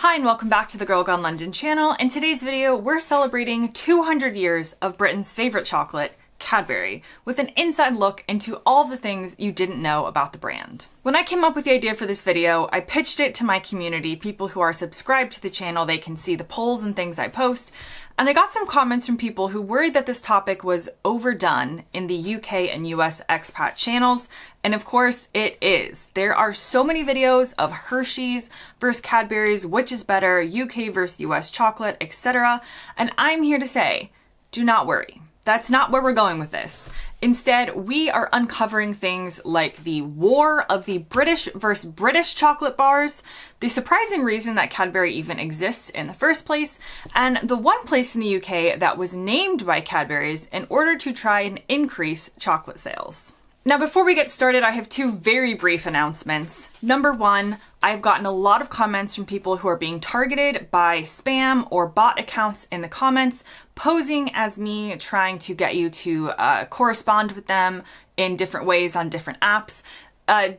Hi and welcome back to the Girl Gone London channel. In today's video, we're celebrating 200 years of Britain's favorite chocolate, Cadbury, with an inside look into all the things you didn't know about the brand. When I came up with the idea for this video, I pitched it to my community, people who are subscribed to the channel. They can see the polls and things I post. And I got some comments from people who worried that this topic was overdone in the UK and US expat channels. And of course it is. There are so many videos of Hershey's versus Cadbury's, which is better, UK versus US chocolate, etc. And I'm here to say, do not worry. That's not where we're going with this. Instead, we are uncovering things like the war of the British versus British chocolate bars, the surprising reason that Cadbury even exists in the first place, and the one place in the UK that was named by Cadbury's in order to try and increase chocolate sales. Now, before we get started, I have two very brief announcements. Number one, I've gotten a lot of comments from people who are being targeted by spam or bot accounts in the comments, posing as me trying to get you to correspond with them in different ways on different apps.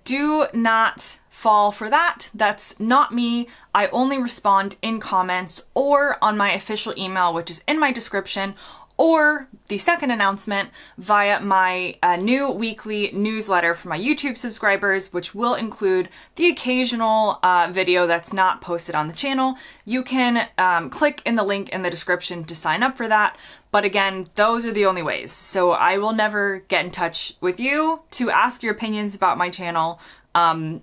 Do not fall for that. That's not me. I only respond in comments or on my official email, which is in my description, or the second announcement via my new weekly newsletter for my YouTube subscribers, which will include the occasional video that's not posted on the channel. You can click in the link in the description to sign up for that. But again, those are the only ways. So I will never get in touch with you to ask your opinions about my channel in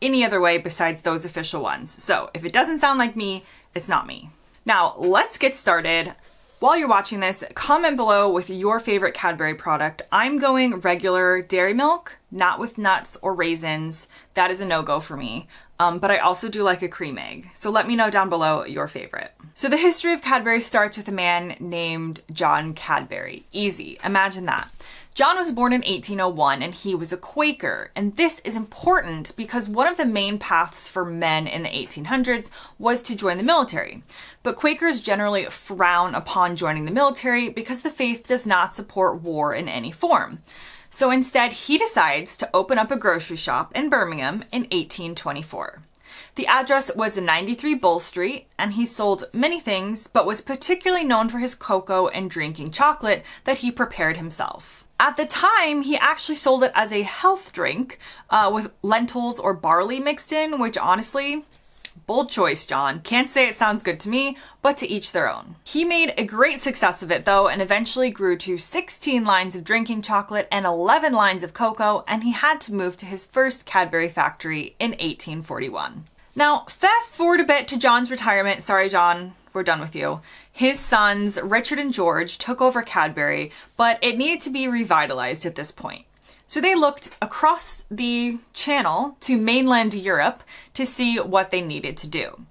any other way besides those official ones. So if it doesn't sound like me, it's not me. Now let's get started. While you're watching this, comment below with your favorite Cadbury product. I'm going regular dairy milk, not with nuts or raisins. That is a no-go for me. But I also do like a cream egg. So let me know down below your favorite. So the history of Cadbury starts with a man named John Cadbury. Easy, imagine that. John was born in 1801 and he was a Quaker. And this is important because one of the main paths for men in the 1800s was to join the military. But Quakers generally frown upon joining the military because the faith does not support war in any form. So instead, he decides to open up a grocery shop in Birmingham in 1824. The address was 93 Bull Street, and he sold many things, but was particularly known for his cocoa and drinking chocolate that he prepared himself. At the time, he actually sold it as a health drink with lentils or barley mixed in, which honestly, bold choice, John. Can't say it sounds good to me, but to each their own. He made a great success of it though, and eventually grew to 16 lines of drinking chocolate and 11 lines of cocoa, and he had to move to his first Cadbury factory in 1841. Now, fast forward a bit to John's retirement. Sorry, John, we're done with you. His sons, Richard and George, took over Cadbury, but it needed to be revitalized at this point. So they looked across the channel to mainland Europe to see what they needed to do.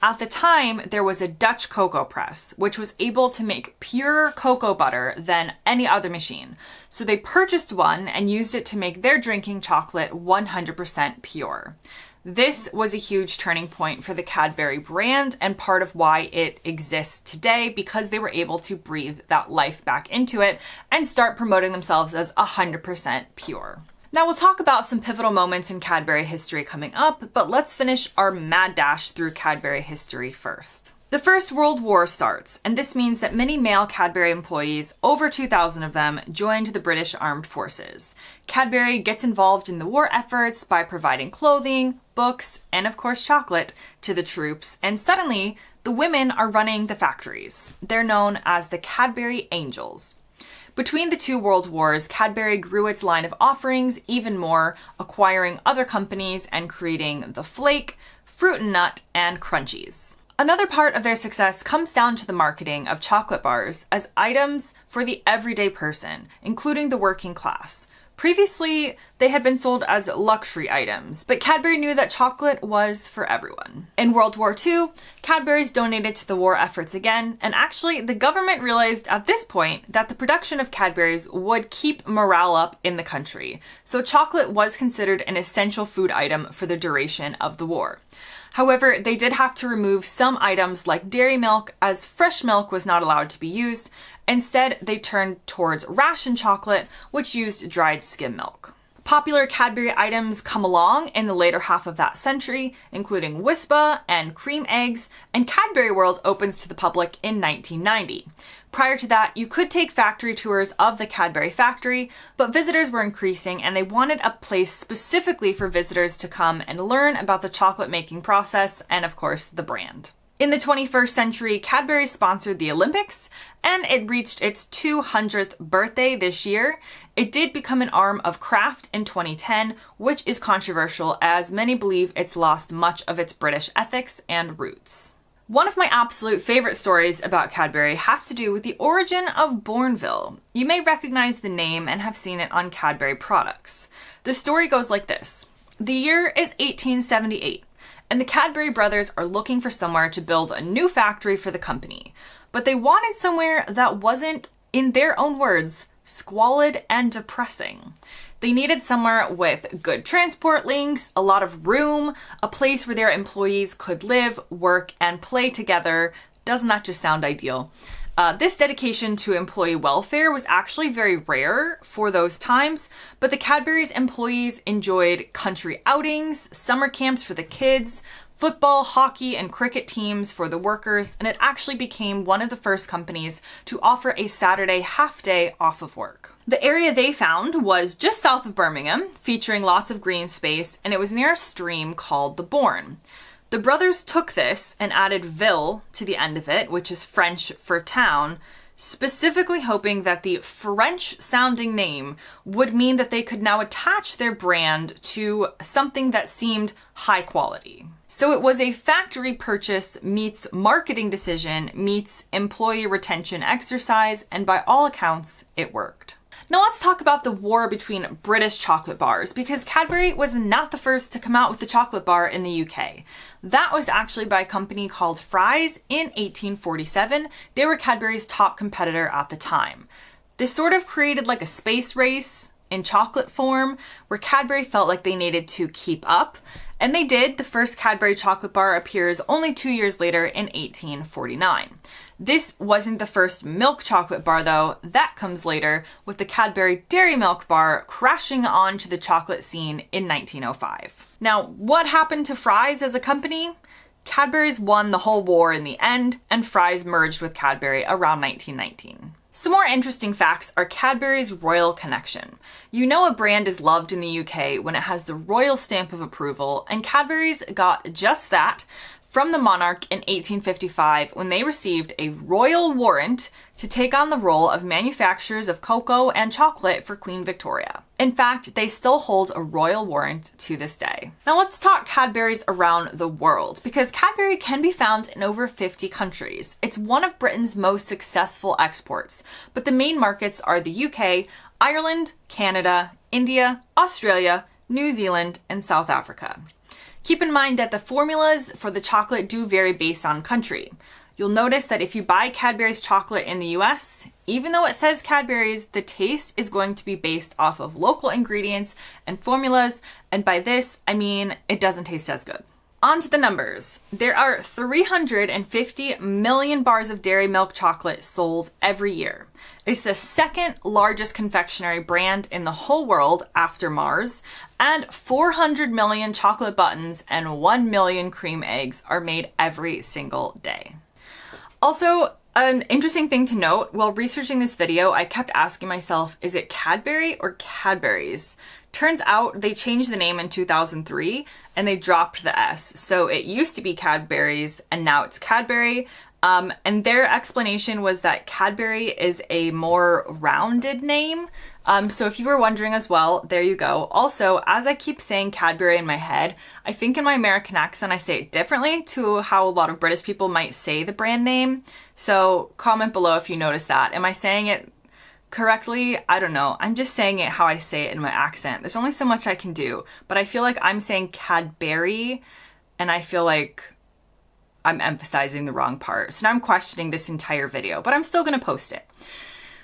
At the time, there was a Dutch cocoa press, which was able to make purer cocoa butter than any other machine. So they purchased one and used it to make their drinking chocolate 100% pure. This was a huge turning point for the Cadbury brand and part of why it exists today, because they were able to breathe that life back into it and start promoting themselves as 100% pure. Now we'll talk about some pivotal moments in Cadbury history coming up, but let's finish our mad dash through Cadbury history first. The First World War starts, and this means that many male Cadbury employees, over 2,000 of them, joined the British Armed Forces. Cadbury gets involved in the war efforts by providing clothing, books, and of course chocolate to the troops, and suddenly the women are running the factories. They're known as the Cadbury Angels. Between the two world wars, Cadbury grew its line of offerings even more, acquiring other companies and creating the Flake, Fruit and Nut, and Crunchies. Another part of their success comes down to the marketing of chocolate bars as items for the everyday person, including the working class. Previously, they had been sold as luxury items, but Cadbury knew that chocolate was for everyone. In World War II, Cadbury's donated to the war efforts again, and actually the government realized at this point that the production of Cadbury's would keep morale up in the country, so chocolate was considered an essential food item for the duration of the war. However, they did have to remove some items like dairy milk, as fresh milk was not allowed to be used. Instead, they turned towards ration chocolate, which used dried skim milk. Popular Cadbury items come along in the later half of that century, including Wispa and cream eggs, and Cadbury World opens to the public in 1990. Prior to that, you could take factory tours of the Cadbury factory, but visitors were increasing and they wanted a place specifically for visitors to come and learn about the chocolate making process and, of course, the brand. In the 21st century, Cadbury sponsored the Olympics, and it reached its 200th birthday this year. It did become an arm of Kraft in 2010, which is controversial as many believe it's lost much of its British ethics and roots. One of my absolute favorite stories about Cadbury has to do with the origin of Bournville. You may recognize the name and have seen it on Cadbury products. The story goes like this. The year is 1878. And the Cadbury brothers are looking for somewhere to build a new factory for the company. But they wanted somewhere that wasn't, in their own words, squalid and depressing. They needed somewhere with good transport links, a lot of room, a place where their employees could live, work, and play together. Doesn't that just sound ideal? This dedication to employee welfare was actually very rare for those times, but the Cadbury's employees enjoyed country outings, summer camps for the kids, football, hockey, and cricket teams for the workers, and it actually became one of the first companies to offer a Saturday half-day off of work. The area they found was just south of Birmingham, featuring lots of green space, and it was near a stream called the Bourne. The brothers took this and added ville to the end of it, which is French for town, specifically hoping that the French-sounding name would mean that they could now attach their brand to something that seemed high quality. So it was a factory purchase meets marketing decision meets employee retention exercise, and by all accounts, it worked. Now let's talk about the war between British chocolate bars, because Cadbury was not the first to come out with the chocolate bar in the UK. That was actually by a company called Fry's in 1847. They were Cadbury's top competitor at the time. This sort of created like a space race in chocolate form where Cadbury felt like they needed to keep up. And they did. The first Cadbury chocolate bar appears only 2 years later in 1849. This wasn't the first milk chocolate bar though. That comes later with the Cadbury Dairy Milk bar crashing onto the chocolate scene in 1905. Now, what happened to Fry's as a company? Cadbury's won the whole war in the end, and Fry's merged with Cadbury around 1919. Some more interesting facts are Cadbury's royal connection. You know a brand is loved in the UK when it has the royal stamp of approval, and Cadbury's got just that from the monarch in 1855 when they received a royal warrant to take on the role of manufacturers of cocoa and chocolate for Queen Victoria. In fact, they still hold a royal warrant to this day. Now let's talk Cadbury's around the world, because Cadbury can be found in over 50 countries. It's one of Britain's most successful exports, but the main markets are the UK, Ireland, Canada, India, Australia, New Zealand, and South Africa. Keep in mind that the formulas for the chocolate do vary based on country. You'll notice that if you buy Cadbury's chocolate in the US, even though it says Cadbury's, the taste is going to be based off of local ingredients and formulas, and by this, I mean it doesn't taste as good. On to the numbers. There are 350 million bars of dairy milk chocolate sold every year. It's the second largest confectionery brand in the whole world after Mars, and 400 million chocolate buttons and 1 million cream eggs are made every single day. Also, an interesting thing to note, while researching this video, I kept asking myself, is it Cadbury or Cadbury's? Turns out they changed the name in 2003 and they dropped the S. So it used to be Cadbury's and now it's Cadbury. And their explanation was that Cadbury is a more rounded name. So if you were wondering as well, there you go. Also, as I keep saying Cadbury in my head, I think in my American accent I say it differently to how a lot of British people might say the brand name. So comment below if you notice that. Am I saying it correctly? I don't know. I'm just saying it how I say it in my accent. There's only so much I can do, but I feel like I'm saying Cadbury and I feel like I'm emphasizing the wrong part. So now I'm questioning this entire video, but I'm still gonna post it.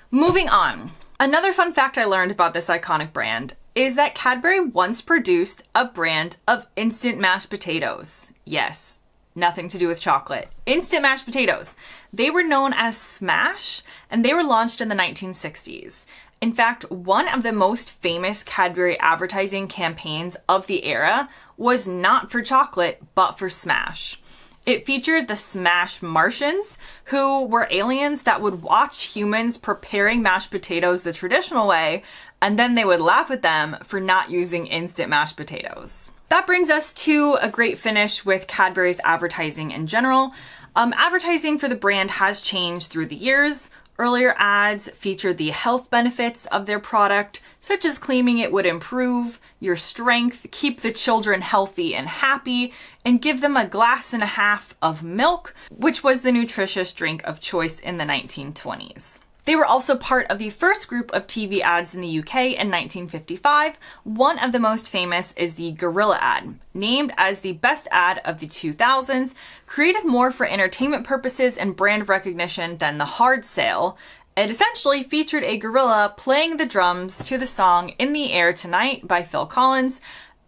Moving on. Another fun fact I learned about this iconic brand is that Cadbury once produced a brand of instant mashed potatoes. Yes, nothing to do with chocolate. Instant mashed potatoes. They were known as Smash, and they were launched in the 1960s. In fact, one of the most famous Cadbury advertising campaigns of the era was not for chocolate, but for Smash. It featured the Smash Martians, who were aliens that would watch humans preparing mashed potatoes the traditional way, and then they would laugh at them for not using instant mashed potatoes. That brings us to a great finish with Cadbury's advertising in general. Advertising for the brand has changed through the years. Earlier ads featured the health benefits of their product, such as claiming it would improve your strength, keep the children healthy and happy, and give them 1.5 glasses of milk, which was the nutritious drink of choice in the 1920s. They were also part of the first group of TV ads in the UK in 1955. One of the most famous is the Gorilla ad, named as the best ad of the 2000s, created more for entertainment purposes and brand recognition than the Hard Sale. It essentially featured a gorilla playing the drums to the song In the Air Tonight by Phil Collins.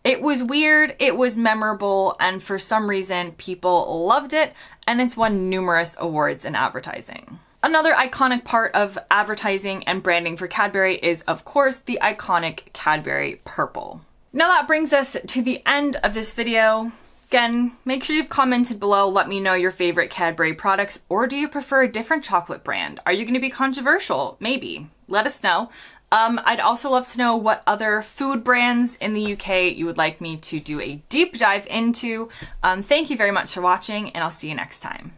It was weird, it was memorable, and for some reason people loved it, and it's won numerous awards in advertising. Another iconic part of advertising and branding for Cadbury is, of course, the iconic Cadbury purple. Now that brings us to the end of this video. Again, make sure you've commented below, let me know your favorite Cadbury products, or do you prefer a different chocolate brand? Are you going to be controversial? Maybe. Let us know. I'd also love to know what other food brands in the UK you would like me to do a deep dive into. Thank you very much for watching, and I'll see you next time.